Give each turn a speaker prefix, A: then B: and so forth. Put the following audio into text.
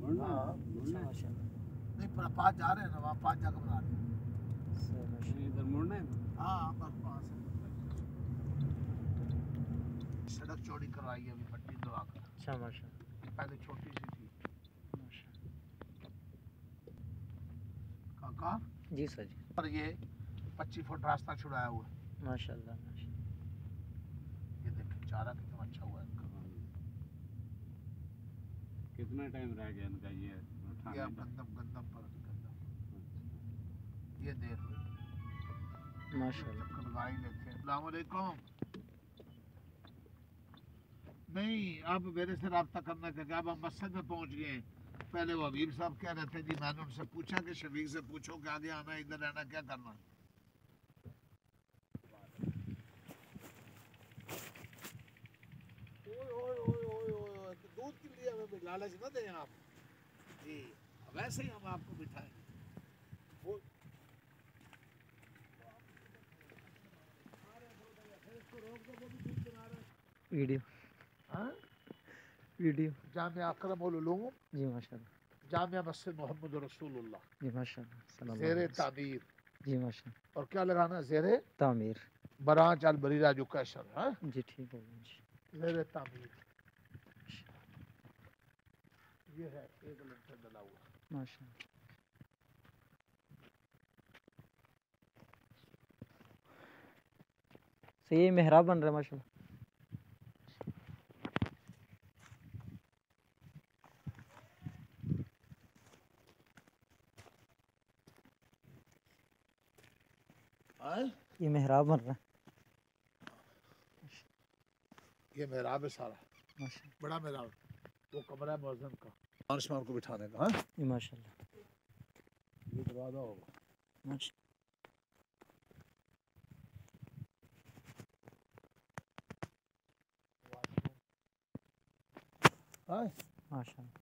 A: हाँ
B: अच्छा माशाल्लाह।
A: नहीं पर पाँच जा रहे हैं ना, वहाँ पाँच जगह बना रहे हैं।
B: सही माशाल्लाह।
C: इधर मुड़ना है।
A: हाँ बस वहाँ से सड़क चौड़ी करवाई है अभी मट्टी दबा कर।
B: अच्छा माशाल्लाह।
A: ये पहले छोटी सी थी।
B: माशाल्लाह।
A: काका
B: जी सर जी।
A: पर ये 25 फुट रास्ता छुड़ाया हुआ है।
B: माशाल्लाह माशाल्लाह।
A: ये देखिए चारा कितना अच्छा हुआ है इनका।
C: कितना टाइम रह गया इनका ये
A: ये
C: उठाने
A: अब
C: का?
A: गंदम गंदम पर गंदम ये देर हुई।
B: माशाल्लाह।
A: चक्कर लगा ही लेते हैं। अस्सलाम वालेकुम। नहीं अब मेरे से रब्ता करना क्या, अब हम मस्जिद में पहुंच गए हैं। पहले वो हबीब साहब कह रहे थे जी, मैंने उनसे पूछा कि शफीक से पूछो कि आगे आना है, इधर रहना, क्या करना है। तो दूध के लिए हमें लालच न दें आप जी, वैसे ही हम आपको बिठाएंगे।
B: वीडियो
A: हाँ?
B: वीडियो।
A: जामिया अकरम उल उलूम
B: जी माशाल्लाह।
A: जामिया मस्जिद मोहम्मद रसूलुल्लाह
B: जी माशाल्लाह। सल्लल्लाहु
A: ज़ेरे
B: अलैहि वसल्लम।
A: तामीर।
B: जी माशाल्लाह।
A: और क्या लगाना, ज़ेरे
B: तामीर।
A: बराज अल बरीरा जो कैशर है,
B: जी ठीक हो गया जी।
A: ज़ेरे तामीर। ये है एक लंटर डला हुआ।
B: माशाल्लाह। तो ये मेहराब बन रहा है माशाल्लाह। ये मेहराब बन रहा है।
A: ये मेहराब है सारा,
B: माशाल्लाह।
A: बड़ा मेहराब। वो कमरा है मुअज्जिन का, आसमान को बिठाने का। हाँ
B: जी माशाल्लाह।
A: ये दरवाजा होगा।
B: माशाल्लाह।
A: हाँ
B: माशाल्लाह।